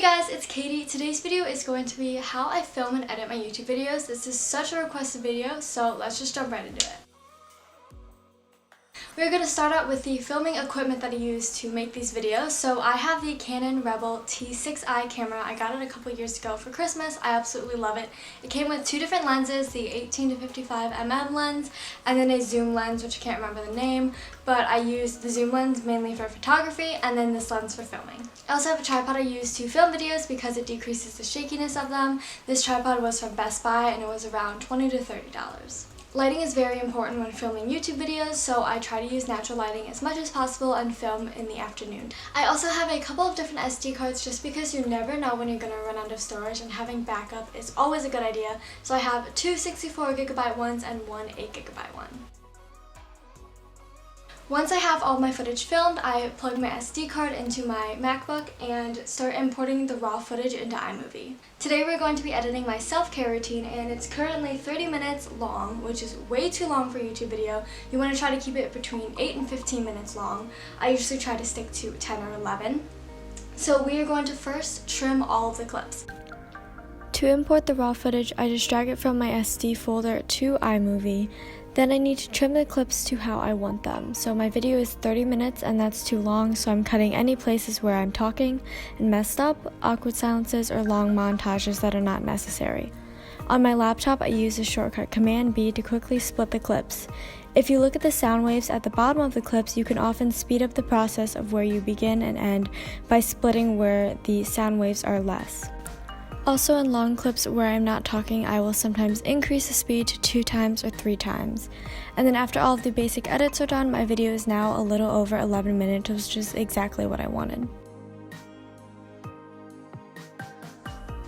guys, it's Katie. Today's video is going to be how I film and edit my YouTube videos. This is such a requested video, so let's just jump right into it. We're going to start out with the filming equipment that I use to make these videos. So I have the Canon Rebel T6i camera. I got it a couple years ago for Christmas. I absolutely love it. It came with two different lenses, the 18 to 55mm lens and then a zoom lens, which I can't remember the name, but I use the zoom lens mainly for photography and then this lens for filming. I also have a tripod I use to film videos because it decreases the shakiness of them. This tripod was from Best Buy and it was around $20 to $30. Lighting is very important when filming YouTube videos, so I try to use natural lighting as much as possible and film in the afternoon. I also have a couple of different SD cards just because you never know when you're going to run out of storage, and having backup is always a good idea. So I have two 64GB ones and one 8GB one. Once I have all my footage filmed, I plug my SD card into my MacBook and start importing the raw footage into iMovie. Today we're going to be editing my self-care routine, and it's currently 30 minutes long, which is way too long for a YouTube video. You want to try to keep it between 8 and 15 minutes long. I usually try to stick to 10 or 11. So we are going to first trim all of the clips. To import the raw footage, I just drag it from my SD folder to iMovie. Then I need to trim the clips to how I want them. So my video is 30 minutes and that's too long, so I'm cutting any places where I'm talking and messed up, awkward silences, or long montages that are not necessary. On my laptop, I use the shortcut Command B to quickly split the clips. If you look at the sound waves at the bottom of the clips, you can often speed up the process of where you begin and end by splitting where the sound waves are less. Also, in long clips where I'm not talking, I will sometimes increase the speed to 2 times or 3 times. And then after all of the basic edits are done, my video is now a little over 11 minutes, which is exactly what I wanted.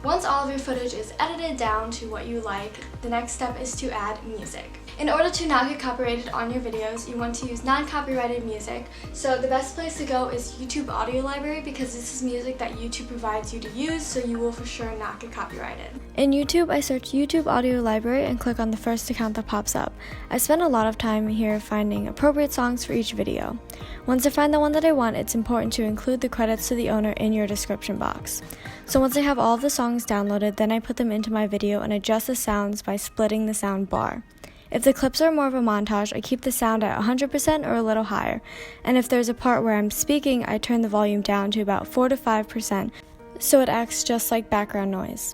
Once all of your footage is edited down to what you like, the next step is to add music. In order to not get copyrighted on your videos, you want to use non-copyrighted music. So the best place to go is YouTube Audio Library because this is music that YouTube provides you to use, so you will for sure not get copyrighted. In YouTube, I search YouTube Audio Library and click on the first account that pops up. I spend a lot of time here finding appropriate songs for each video. Once I find the one that I want, it's important to include the credits to the owner in your description box. So once I have all of the songs downloaded, then I put them into my video and adjust the sounds by splitting the sound bar. If the clips are more of a montage, I keep the sound at 100% or a little higher, and if there's a part where I'm speaking, I turn the volume down to about 4 to 5%, so it acts just like background noise.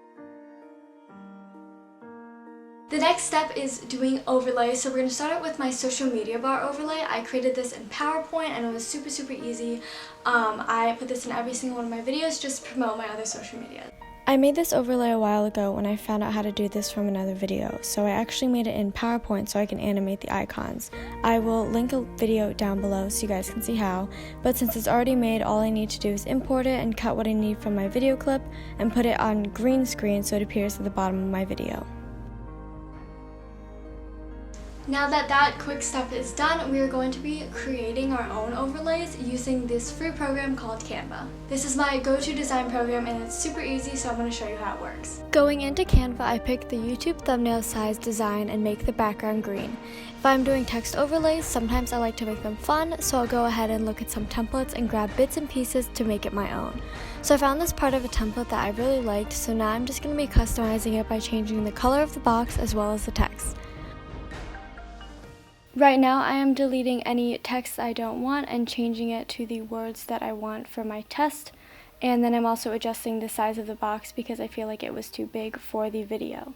The next step is doing overlays, so we're going to start out with my social media bar overlay. I created this in PowerPoint and it was super easy. I put this in every single one of my videos just to promote my other social media. I made this overlay a while ago when I found out how to do this from another video, so I actually made it in PowerPoint so I can animate the icons. I will link a video down below so you guys can see how, but since it's already made, all I need to do is import it and cut what I need from my video clip and put it on green screen so it appears at the bottom of my video. Now that that quick step is done, we are going to be creating our own overlays using this free program called Canva. This is my go-to design program and it's super easy, so I'm going to show you how it works. Going into Canva, I pick the YouTube thumbnail size design and make the background green. If I'm doing text overlays, sometimes I like to make them fun, so I'll go ahead and look at some templates and grab bits and pieces to make it my own. So I found this part of a template that I really liked, so now I'm just going to be customizing it by changing the color of the box as well as the text. Right now I am deleting any text I don't want and changing it to the words that I want for my test, and then I'm also adjusting the size of the box because I feel like it was too big for the video.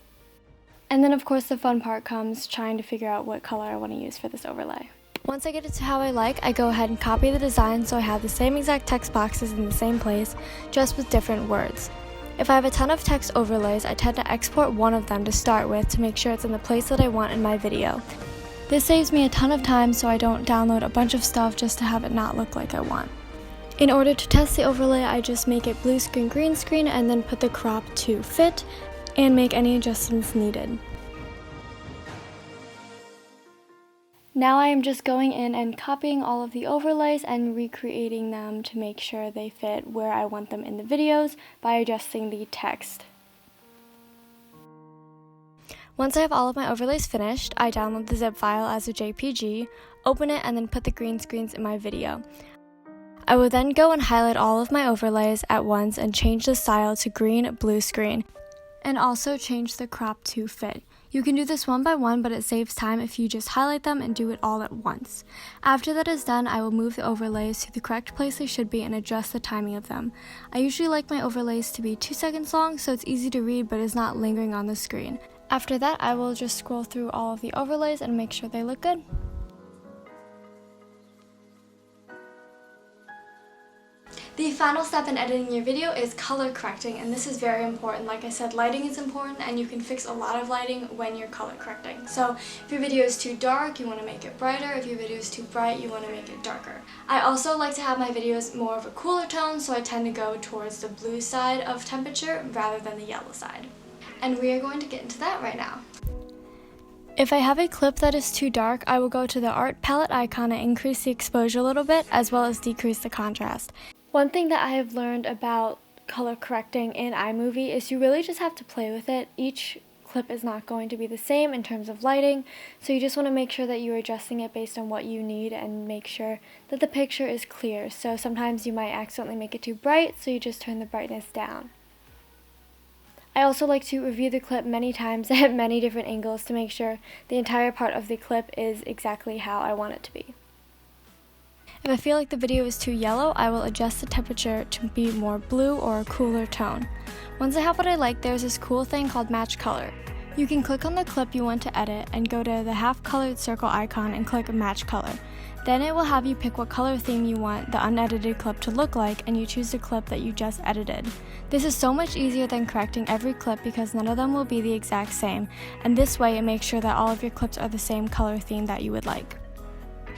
And then of course the fun part comes, trying to figure out what color I want to use for this overlay. Once I get it to how I like, I go ahead and copy the design so I have the same exact text boxes in the same place, just with different words. If I have a ton of text overlays, I tend to export one of them to start with to make sure it's in the place that I want in my video. This saves me a ton of time so I don't download a bunch of stuff just to have it not look like I want. In order to test the overlay, I just make it blue screen, green screen, and then put the crop to fit and make any adjustments needed. Now I am just going in and copying all of the overlays and recreating them to make sure they fit where I want them in the videos by adjusting the text. Once I have all of my overlays finished, I download the zip file as a JPG, open it, and then put the green screens in my video. I will then go and highlight all of my overlays at once and change the style to green blue screen, and also change the crop to fit. You can do this one by one, but it saves time if you just highlight them and do it all at once. After that is done, I will move the overlays to the correct place they should be and adjust the timing of them. I usually like my overlays to be 2 seconds long so it's easy to read but is not lingering on the screen. After that, I will just scroll through all of the overlays and make sure they look good. The final step in editing your video is color correcting, and this is very important. Like I said, lighting is important and you can fix a lot of lighting when you're color correcting. So if your video is too dark, you want to make it brighter. If your video is too bright, you want to make it darker. I also like to have my videos more of a cooler tone, so I tend to go towards the blue side of temperature rather than the yellow side. And we are going to get into that right now. If I have a clip that is too dark, I will go to the art palette icon and increase the exposure a little bit as well as decrease the contrast. One thing that I have learned about color correcting in iMovie is you really just have to play with it. Each clip is not going to be the same in terms of lighting, so you just want to make sure that you're adjusting it based on what you need and make sure that the picture is clear. So sometimes you might accidentally make it too bright, so you just turn the brightness down. I also like to review the clip many times at many different angles to make sure the entire part of the clip is exactly how I want it to be. If I feel like the video is too yellow, I will adjust the temperature to be more blue or a cooler tone. Once I have what I like, there's this cool thing called match color. You can click on the clip you want to edit and go to the half colored circle icon and click match color. Then it will have you pick what color theme you want the unedited clip to look like, and you choose the clip that you just edited. This is so much easier than correcting every clip because none of them will be the exact same, and this way it makes sure that all of your clips are the same color theme that you would like.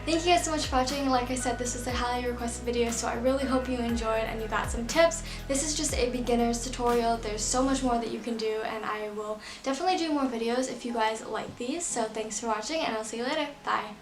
Thank you guys so much for watching. Like I said, this is a highly requested video, so I really hope you enjoyed and you got some tips. This is just a beginner's tutorial. There's so much more that you can do, and I will definitely do more videos if you guys like these. So thanks for watching, and I'll see you later. Bye.